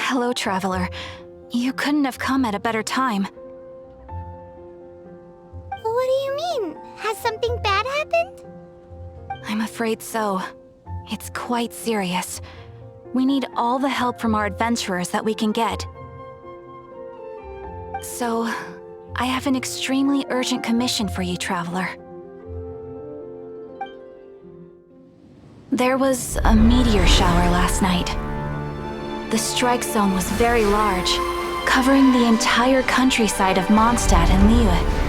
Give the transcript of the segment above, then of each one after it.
Hello, traveler. You couldn't have come at a better time. What do you mean? Has something bad happened? I'm afraid so. It's quite serious. We need all the help from our adventurers that we can get. So, I have an extremely urgent commission for you, traveler. There was a meteor shower last night. The strike zone was very large, covering the entire countryside of Mondstadt and Liyue.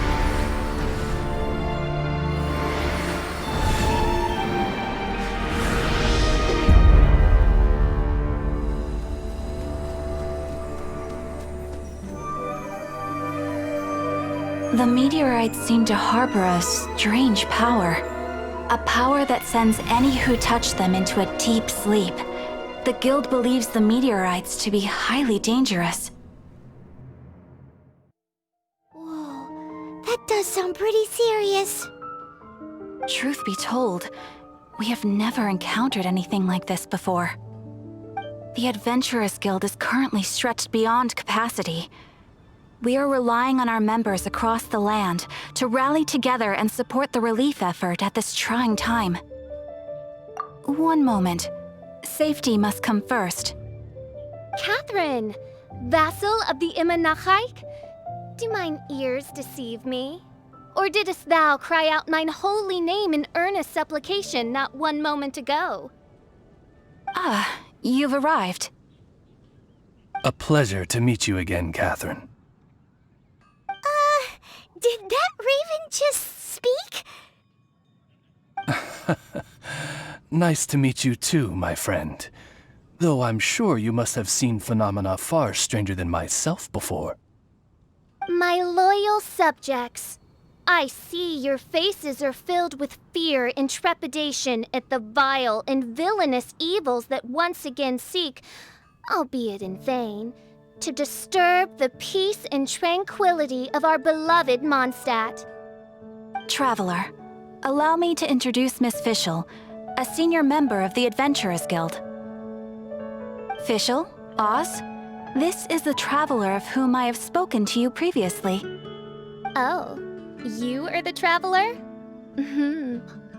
The meteorites seem to harbor a strange power. A power that sends any who touch them into a deep sleep. The guild believes the meteorites to be highly dangerous. Whoa, that does sound pretty serious. Truth be told, we have never encountered anything like this before. The Adventurers Guild is currently stretched beyond capacity. We are relying on our members across the land to rally together and support the relief effort at this trying time. One moment. Safety must come first. Catherine, vassal of the Imanachike? Do mine ears deceive me? Or didst thou cry out mine holy name in earnest supplication not one moment ago? Ah, you've arrived. A pleasure to meet you again, Catherine. Did that raven just speak? Nice to meet you too, my friend. Though I'm sure you must have seen phenomena far stranger than myself before. My loyal subjects, I see your faces are filled with fear and trepidation at the vile and villainous evils that once again seek, albeit in vain, to disturb the peace and tranquility of our beloved Mondstadt. Traveler, allow me to introduce Miss Fischl, a senior member of the Adventurers Guild. Fischl, Oz, this is the traveler of whom I have spoken to you previously. Oh, you are the traveler?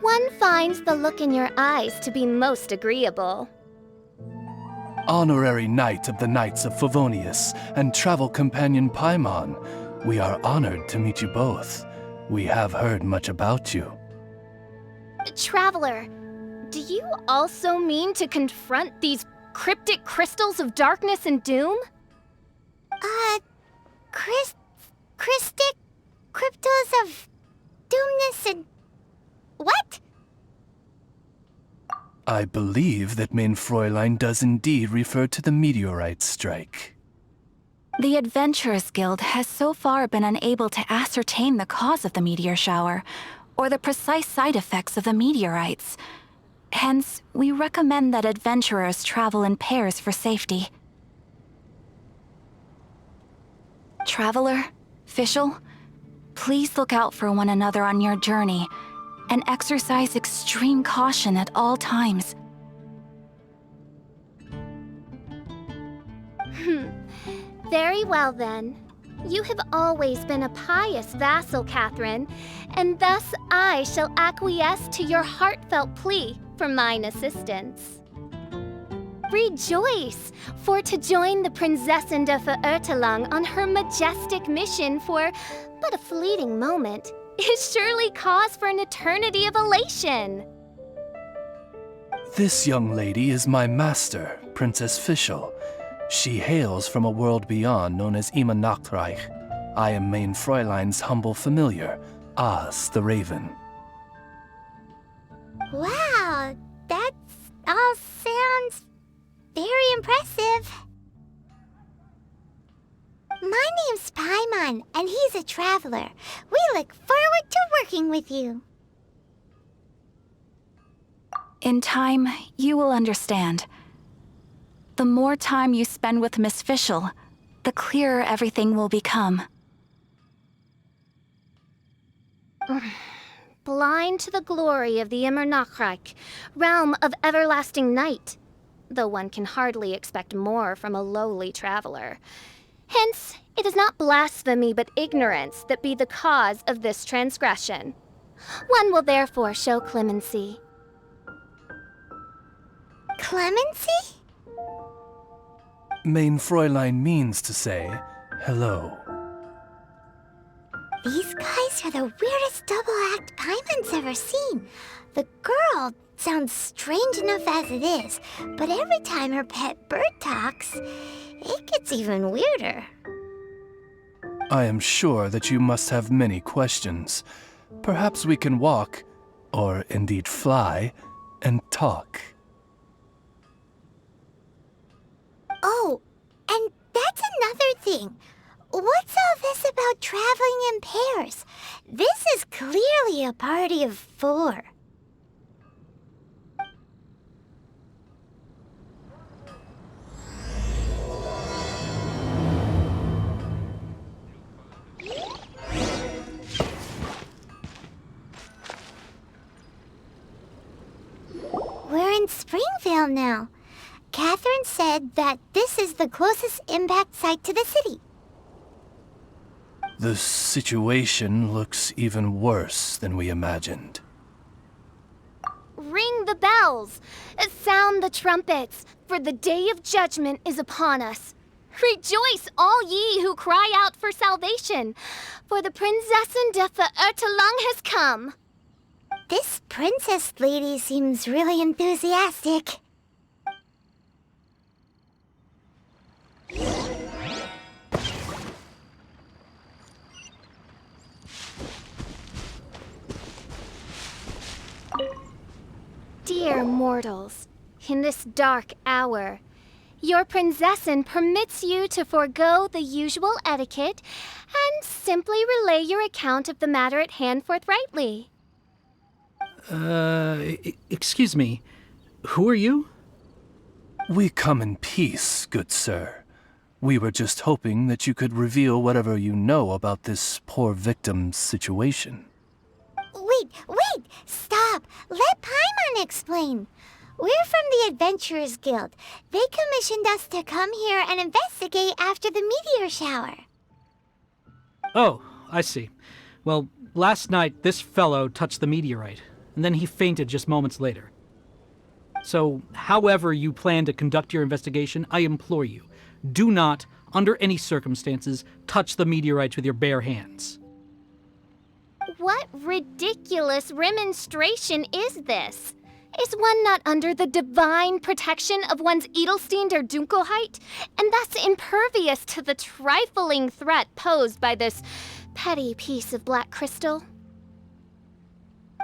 One finds the look in your eyes to be most agreeable. Honorary Knight of the Knights of Favonius and travel companion Paimon, we are honored to meet you both. We have heard much about you. Traveler, do you also mean to confront these cryptic crystals of darkness and doom? Christic cryptos of doomness and... what? I believe that Mein Fräulein does indeed refer to the meteorite strike. The Adventurers Guild has so far been unable to ascertain the cause of the meteor shower, or the precise side effects of the meteorites. Hence, we recommend that adventurers travel in pairs for safety. Traveler, Fischl, please look out for one another on your journey, and exercise extreme caution at all times. Very well then. You have always been a pious vassal, Catherine, and thus I shall acquiesce to your heartfelt plea for mine assistance. Rejoice, for to join the Prinzessin de Verurteilung on her majestic mission for but a fleeting moment is surely cause for an eternity of elation. This young lady is my master, Princess Fischl. She hails from a world beyond known as Imanachreich. I am Mein Fräulein's humble familiar, Oz the Raven. Wow, that all sounds very impressive. My name's Paimon, and he's a traveler. We look forward to working with you. In time, you will understand. The more time you spend with Miss Fischl, the clearer everything will become. Blind to the glory of the Imanachreich, realm of everlasting night, though one can hardly expect more from a lowly traveler. Hence, it is not blasphemy but ignorance that be the cause of this transgression. One will therefore show clemency. Clemency? Mein Fräulein means to say hello. These guys are the weirdest double-act Paimon's ever seen. The girl sounds strange enough as it is, but every time her pet bird talks, it gets even weirder. I am sure that you must have many questions. Perhaps we can walk, or indeed fly, and talk. Oh, and that's another thing. What's all this about traveling in pairs? This is clearly a party of 4. We're in Springvale now. Catherine said that this is the closest impact site to the city. The situation looks even worse than we imagined. Ring the bells! Sound the trumpets, for the day of judgment is upon us. Rejoice, all ye who cry out for salvation, for the Prinzessin de Verurteilung has come. This princess lady seems really enthusiastic. Dear mortals, in this dark hour, your Prinzessin permits you to forego the usual etiquette and simply relay your account of the matter at hand forthrightly. Excuse me. Who are you? We come in peace, good sir. We were just hoping that you could reveal whatever you know about this poor victim's situation. Wait! Stop! Let Paimon explain. We're from the Adventurers Guild. They commissioned us to come here and investigate after the meteor shower. Oh, I see. Well, last night this fellow touched the meteorite, and then he fainted just moments later. So, however you plan to conduct your investigation, I implore you, do not, under any circumstances, touch the meteorites with your bare hands. What ridiculous remonstration is this? Is one not under the divine protection of one's Edelstein der Dunkelheit, and thus impervious to the trifling threat posed by this petty piece of black crystal?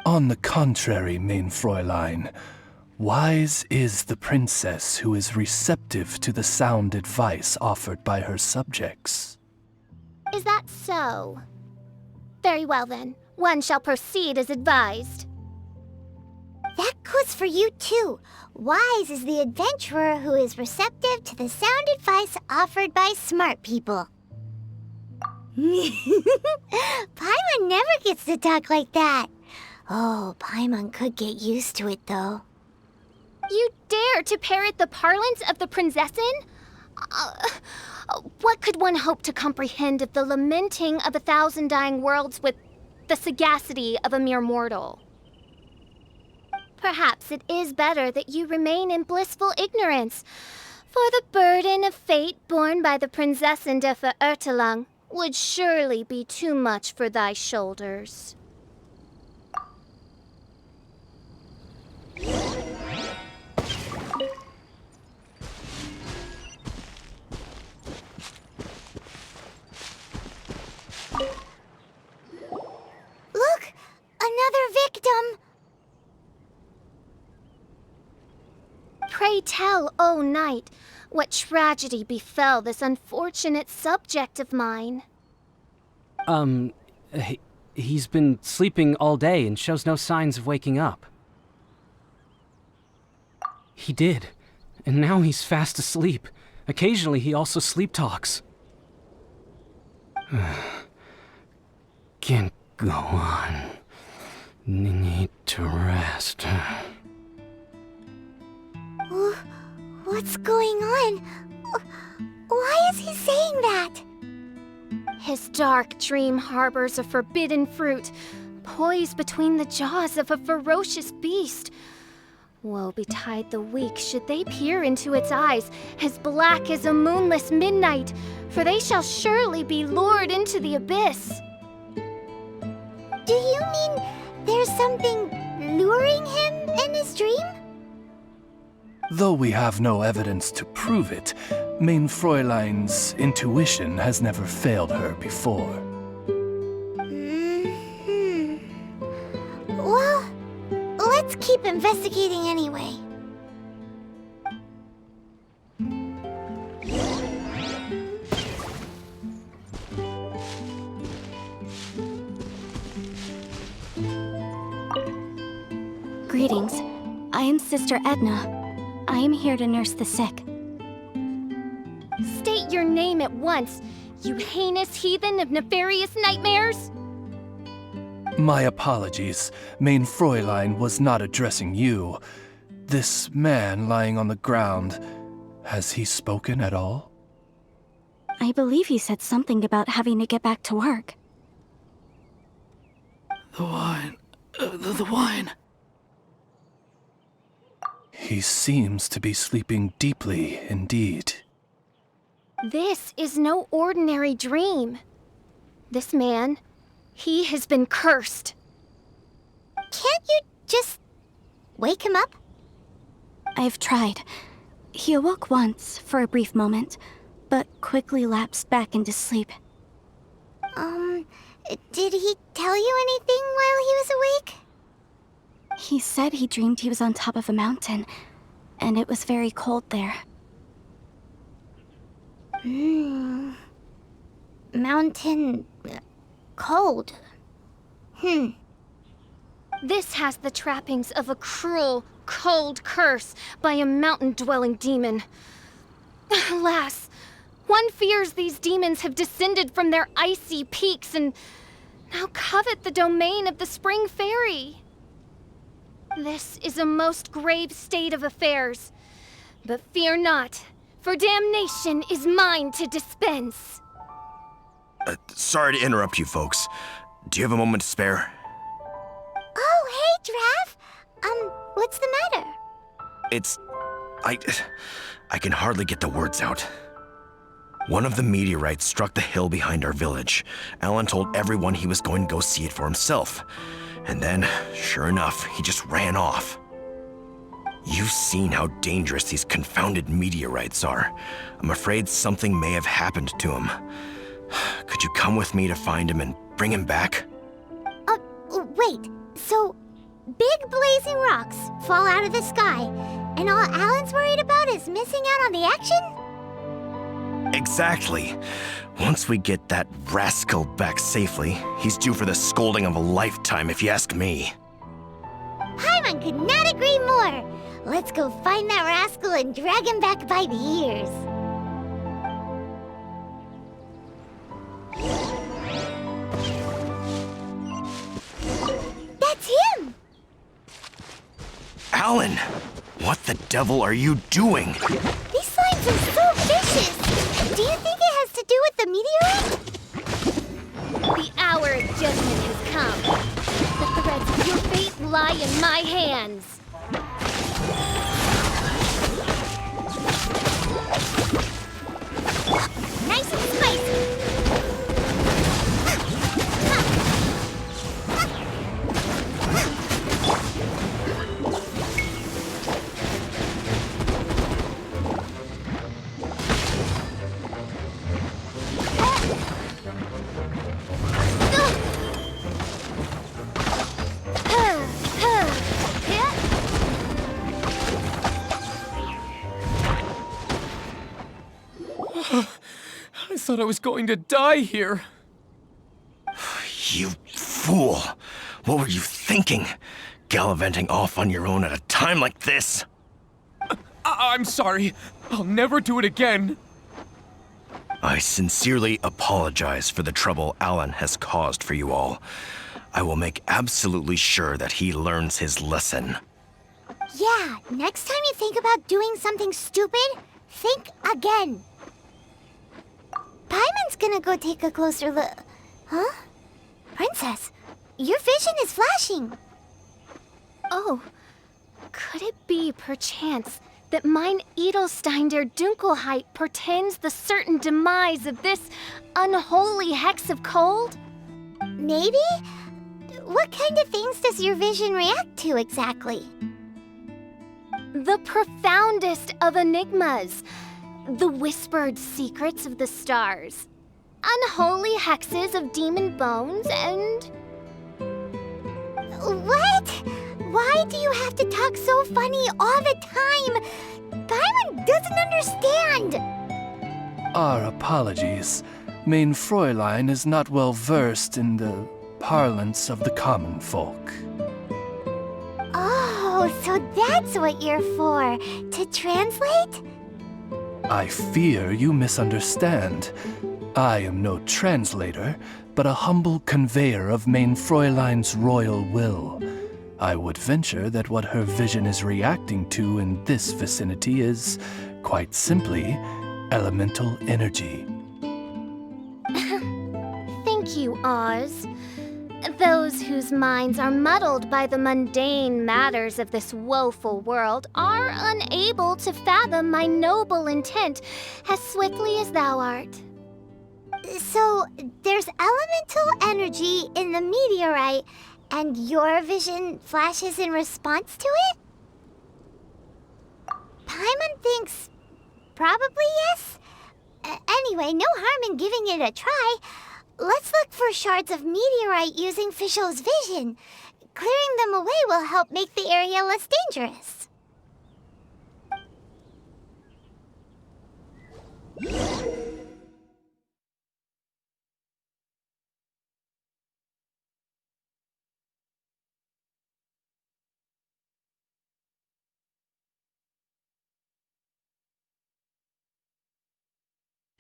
On the contrary, mein Fräulein, wise is the princess who is receptive to the sound advice offered by her subjects. Is that so? Very well then, one shall proceed as advised. That goes for you too. Wise is the adventurer who is receptive to the sound advice offered by smart people. Paimon never gets to talk like that. Oh, Paimon could get used to it though. You dare to parrot the parlance of the Prinzessin? What could one hope to comprehend of the lamenting of 1,000 dying worlds with the sagacity of a mere mortal? Perhaps it is better that you remain in blissful ignorance, for the burden of fate borne by the Prinzessin de Verurteilung would surely be too much for thy shoulders. Look! Another victim! Pray tell, O knight, what tragedy befell this unfortunate subject of mine? He's been sleeping all day and shows no signs of waking up. He did, and now he's fast asleep. Occasionally he also sleep talks. Can't go on. Need to rest. What's going on? Why is he saying that? His dark dream harbors a forbidden fruit, poised between the jaws of a ferocious beast. Woe betide the weak should they peer into its eyes, as black as a moonless midnight, for they shall surely be lured into the abyss. Do you mean there's something luring him in his dream? Though we have no evidence to prove it, Main Fräulein's intuition has never failed her before. Well, let's keep investigating anyway. Greetings. I am Sister Edna. I am here to nurse the sick. State your name at once, you heinous heathen of nefarious nightmares! My apologies. Main Fräulein was not addressing you. This man lying on the ground, has he spoken at all? I believe he said something about having to get back to work. The wine. The wine. He seems to be sleeping deeply indeed. This is no ordinary dream. This man, he has been cursed. Can't you just wake him up? I've tried. He awoke once for a brief moment, but quickly lapsed back into sleep. Did he tell you anything while he was awake? He said he dreamed he was on top of a mountain, and it was very cold there. Mountain... cold. This has the trappings of a cruel, cold curse by a mountain-dwelling demon. Alas, one fears these demons have descended from their icy peaks and now covet the domain of the Spring Fairy. This is a most grave state of affairs. But fear not, for damnation is mine to dispense. Sorry to interrupt you folks. Do you have a moment to spare? Oh, hey, Drav. What's the matter? I can hardly get the words out. One of the meteorites struck the hill behind our village. Alan told everyone he was going to go see it for himself. And then, sure enough, he just ran off. You've seen how dangerous these confounded meteorites are. I'm afraid something may have happened to him. Could you come with me to find him and bring him back? Wait, so big blazing rocks fall out of the sky, and all Alan's worried about is missing out on the action? Exactly. Once we get that rascal back safely, he's due for the scolding of a lifetime, if you ask me. Paimon could not agree more. Let's go find that rascal and drag him back by the ears. That's him! Alan! What the devil are you doing? These slimes are so vicious! Do you think it has to do with the meteorite? The hour of judgment has come. The threads of your fate lie in my hands. Nice and spicy! I thought I was going to die here. You fool! What were you thinking? Gallivanting off on your own at a time like this? I'm sorry. I'll never do it again. I sincerely apologize for the trouble Alan has caused for you all. I will make absolutely sure that he learns his lesson. Yeah, Yeah, next time you think about doing something stupid, think again. Paimon's gonna go take a closer look. Huh? Princess, your vision is flashing. Oh, could it be, perchance, that mine Edelstein der Dunkelheit portends the certain demise of this unholy hex of cold? Maybe? What kind of things does your vision react to exactly? The profoundest of enigmas. The whispered secrets of the stars. Unholy hexes of demon bones and... What? Why do you have to talk so funny all the time? Paimon doesn't understand! Our apologies. Main Fräulein is not well versed in the parlance of the common folk. Oh, so that's what you're for. To translate? I fear you misunderstand. I am no translator, but a humble conveyor of Main Fräulein's royal will. I would venture that what her vision is reacting to in this vicinity is, quite simply, elemental energy. Thank you, Oz. Those whose minds are muddled by the mundane matters of this woeful world are unable to fathom my noble intent as swiftly as thou art. So, there's elemental energy in the meteorite, and your vision flashes in response to it? Paimon thinks probably yes. Anyway, no harm in giving it a try. Let's look for shards of meteorite using Fischl's vision. Clearing them away will help make the area less dangerous.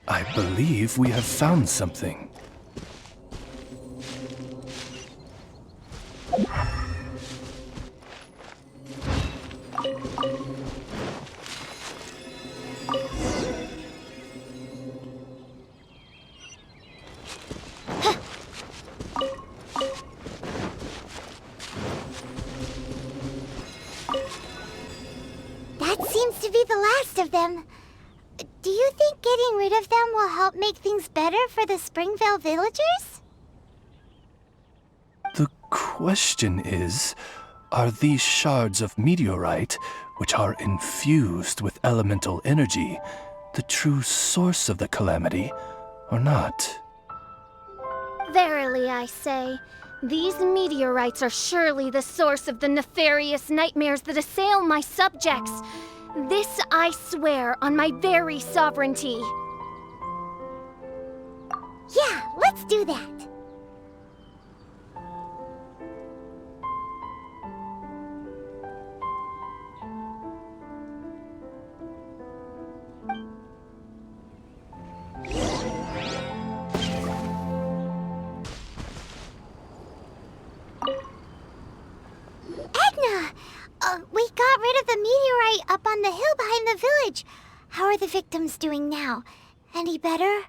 I believe we have found something. That seems to be the last of them. Do you think getting rid of them will help make things better for the Springvale villagers? The question is, are these shards of meteorite, which are infused with elemental energy, the true source of the calamity, or not? Verily, I say, these meteorites are surely the source of the nefarious nightmares that assail my subjects. This I swear on my very sovereignty. Yeah, let's do that. Edna! We got rid of the meteorite up on the hill behind the village. How are the victims doing now? Any better?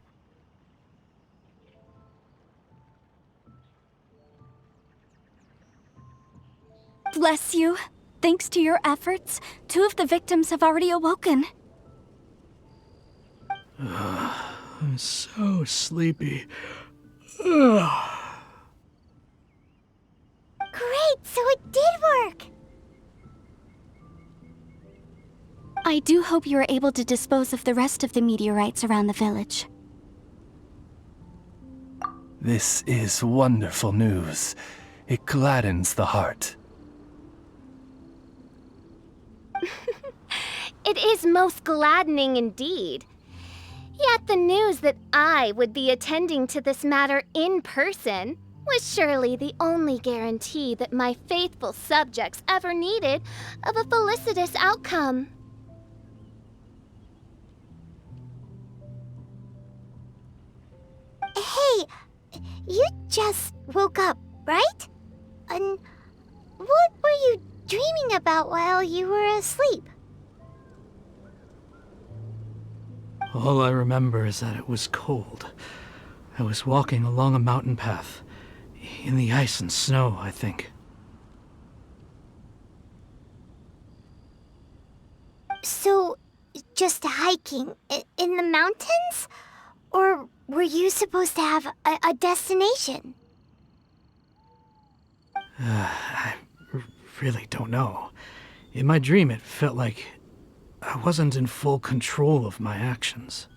Bless you. Thanks to your efforts, 2 of the victims have already awoken. I'm so sleepy. Great, so it did work! I do hope you are able to dispose of the rest of the meteorites around the village. This is wonderful news. It gladdens the heart. It is most gladdening indeed. Yet the news that I would be attending to this matter in person was surely the only guarantee that my faithful subjects ever needed of a felicitous outcome. Hey, you just woke up, right? And what were you dreaming about while you were asleep? All I remember is that it was cold. I was walking along a mountain path. In the ice and snow, I think. So, just hiking in the mountains? Or were you supposed to have a destination? I really don't know. In my dream, it felt like I wasn't in full control of my actions.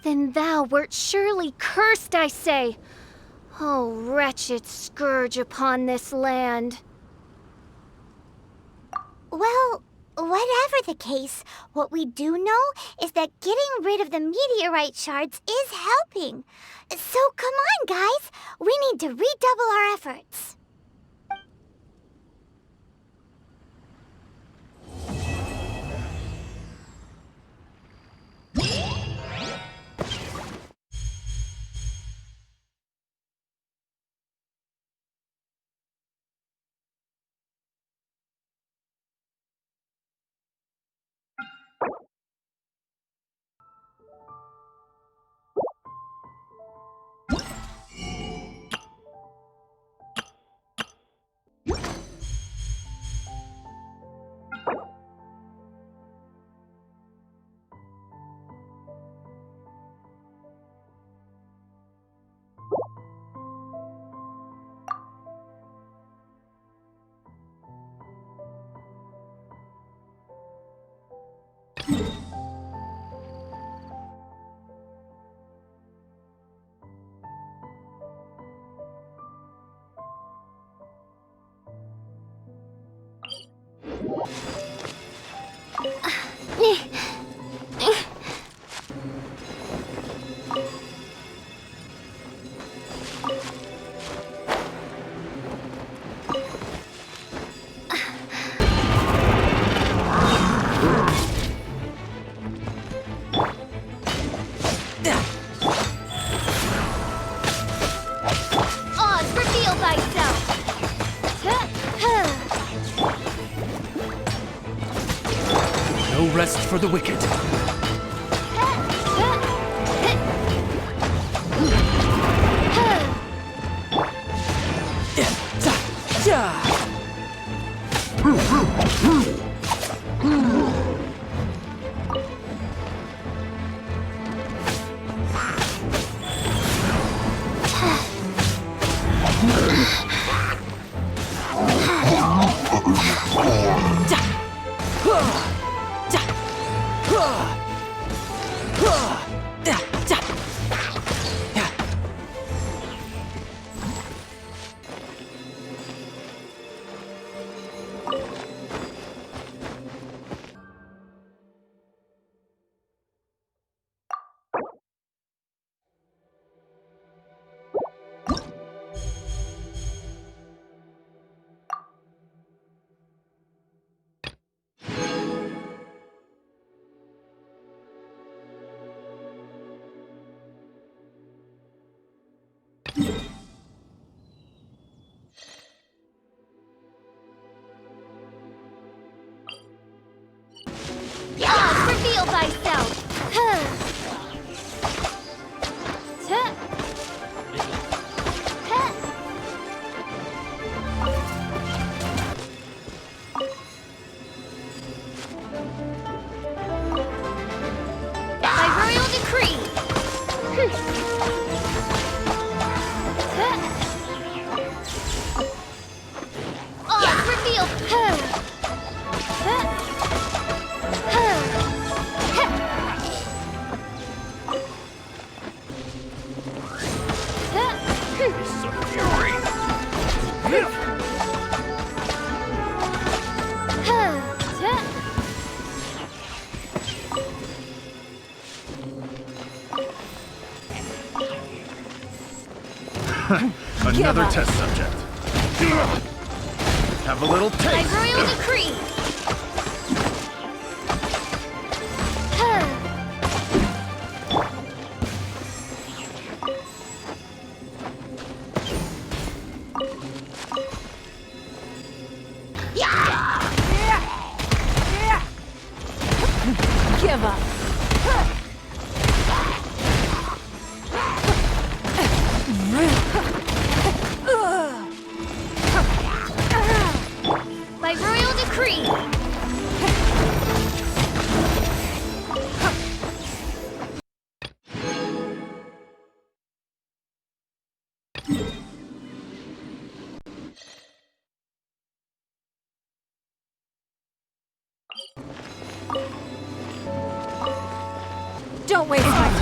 Then thou wert surely cursed, I say. Oh, wretched scourge upon this land. Well, whatever the case, what we do know is that getting rid of the meteorite shards is helping. So come on, guys. We need to redouble our efforts. Rest for the wicked. Reveal thyself! By royal decree! Reveal! Another test subject. Have a little taste. By royal decree! give up. By royal decree! Don't waste my